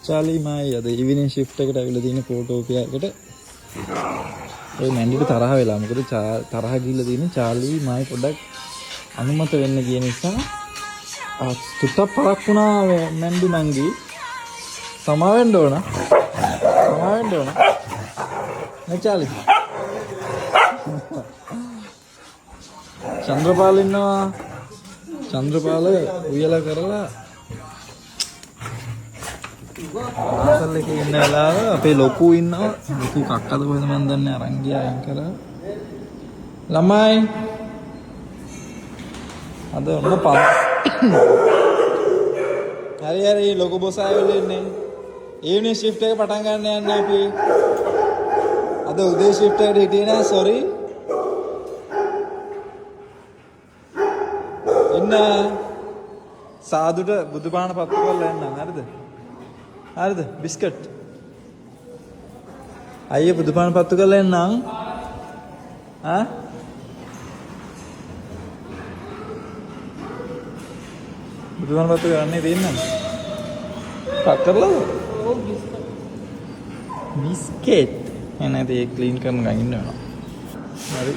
Charlie මායි අද ඉවිනිං shift එකට ඇවිල්ලා තියෙන ෆෝටෝපියා එකට. ඒ මැන්ඩිට තරහ වෙලා. මොකද තරහ ගිහිල්ලා තියෙන චාලි මායි පොඩ්ඩක් අනුමත වෙන්න කියන නිසා තුට්ටක් පරක් වුණා මැන්ඩි නංගි. සමාවෙන්න ඕන. නේ චාලි. චන්ද්‍රපාල ඉන්නවා. චන්ද්‍රපාල උයලා කරලා ආසල් එකේ ඉන්න වෙලාව අපේ ලොකු ඉන්නවා. ලොකු කක්කද කොහෙද මන් දන්නේ අරන් ගියා අයින් කරා. ළමයි අද ඔන්න පස්. හරි ලොකු බොස් ආවෙලා ඉන්නේ. ඊවිනිං ෂිෆ්ට් එක පටන් ගන්න යන්නේ අපි. අද උදේ ෂිෆ්ට් එකට හිටියේ නෑ සෝරි. ඉන්න සාදුට බුදුපාන පත්තු කරලා එන්නම් හරිද? හරිද? බිස්කට්. අයියේ බුදුපාන පත්තු කරලා එන්නම්. බුදුපාන පත්තු කරන්නේ තියෙන්නේ. පත් කරලාද? ඔව් බිස්කට්. එනේ ඒක ක්ලීන් කරන ගින් ඉන්න වෙනවා. හරි.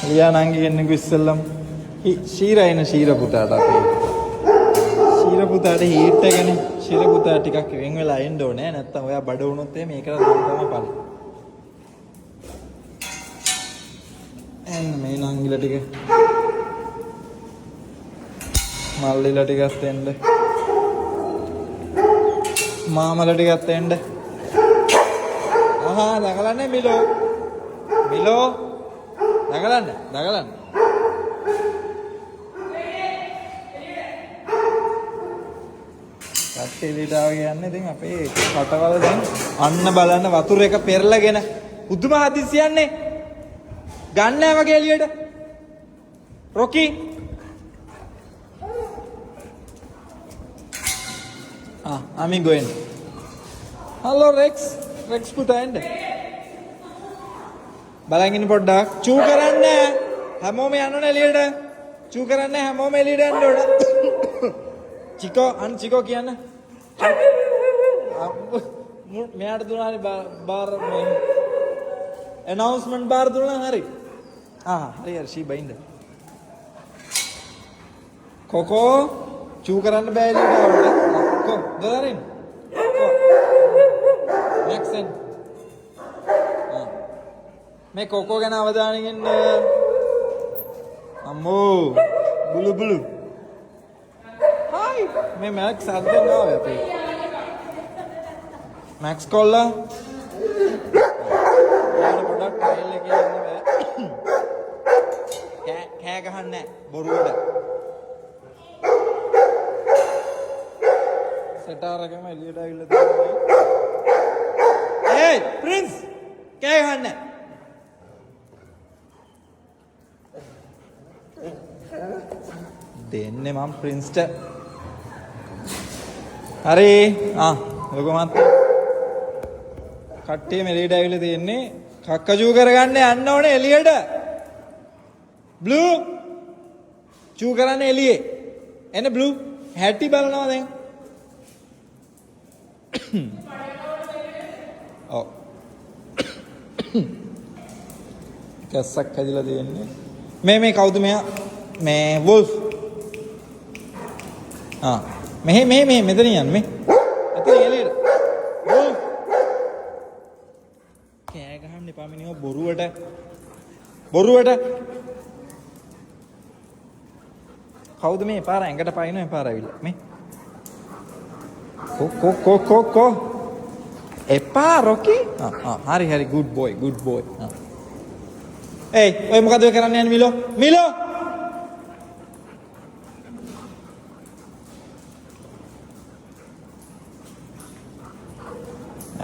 ලියා නංගි කෙනෙකු ඉස්සෙල්ලම් ශීරයින ශීර පුතාට අපේ ශීර පුතාට හීට් එකනේ ශීර පුතා ටිකක් වෙන් වෙලා එන්න ඕනේ නැත්තම් ඔයා බඩ වුණොත් එහෙම ඒකට නම් තමයි පළි එන්න මේ නංගිලා ටික මල්ලිලා ටිකත් එන්න මාමලා ටිකත් එන්න දඟලන්නේ මිලෝ දඟලන්න කට්ටිලිටාව කියන්නේ ඉතින් අපේ රටවල දැන් අන්න බලන්න වතුර එක පෙරලගෙන පුදුම හදිසියන්නේ ගන්න වගේ එළියට රොකි I'm going. Hello Rex පුතා එන්න බලන් ඉන්න පොඩ්ඩක් චූ කරන්න හැමෝම යන්නෝනේ එළියට චූ කරන්න හැමෝම එළියට යන්න ඕන චිකෝ කියන්න මෙයාට දුන්නානේ බාර් මේ announcement බාර් දුන්නා හරි හරි ෂීබයින්ද කොකෝ චූ කරන්න බෑ එළියට ආවට කො දොරින් නැක්සන් මේ කොකෝ ගැන අවධානයෙන් ඉන්න අම්මෝ බුලු හායි මේ මැක්ස් අද්දෙන් ආවේ අපේ මැක්ස් කොල්ලා යාර පොඩක් ටයිල් එකේ යන්න බෑ කෑ ගහන්නේ බොරුවට සෙටාරකම එළියට ඇවිල්ලා තියෙනවා ඒයි ප්‍රින්ස් කෑ ගහන්නේ දෙන්නේ මම ප්‍රින්ස්ට හරි ලොකු මහත්තයා කට්ටිය මෙලියට ඇවිල්ලා තියෙන්නේ කක්කජූ කරගන්න යන්න ඕනේ එළියට බ්ලූ චූ කරන්න එළියේ එන්න බ්ලූ හැටි බලනවා දැන් ඔව් කැස්සක් හැදිලා තියෙන්නේ මේ කවුද මෙයා මේ වොල්ෆ් මෙහෙ මෙතන යන්න මේ එතන එළියට වොල්ෆ් කෑ ගහන්න එපා මිනිහෝ බොරුවට කවුද මේ පාර ඇඟට පයින්න මේ පාර ඇවිල්ලා මේ කො එපා රොකි හරි good boy ඒයි ඔය මොකද කරන්න යන්නේ මිලෝ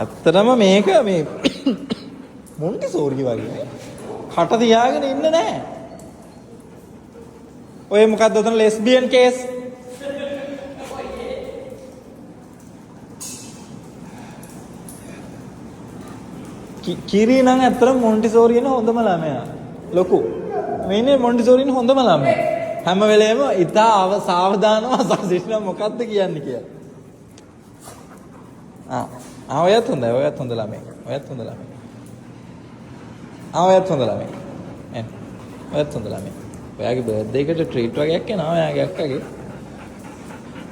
ඇත්තටම මේක මේ මොන්ටිසෝරි වගේ කට තියාගෙන ඉන්න නෑ ඔය මොකද්ද උතන ලෙස්බියන් කේස් කිරි නම් ඇත්තටම මොන්ටිසෝරි කියන හොඳම ළමයා. ලොකු. මේනේ මොන්ටිසෝරින් හොඳම ළමයි. හැම වෙලේම ඉතා සාවධානව අසසින්න මොකද්ද කියන්නේ කියලා. ඔයත් හොඳයි. ඔයත් හොඳ ළමයි. ඔයත් හොඳ ළමයි. ඔයත් හොඳ ළමයි. ඔයත් හොඳ ළමයි. ඔයාගේ බර්ත්ඩේ එකට ට්‍රීට් වගේක් එනවා ඔයාගේ අක්කගේ.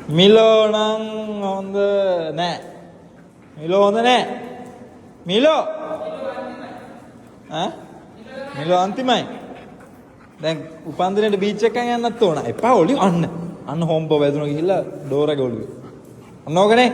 මිලෝ නම් හොඳ නෑ. මිලෝ හොඳ නෑ. මිලෝ මිලෝ අන්තිමයි. දැන් උපන්දිනේට බීච් එකක් යන්නත් ඕන. එපා ඔලි අන්න හොම්බ වැදුන ගිහිල්ලා ඩෝර එක ඔලුවේ. අන්න ඕකනේ.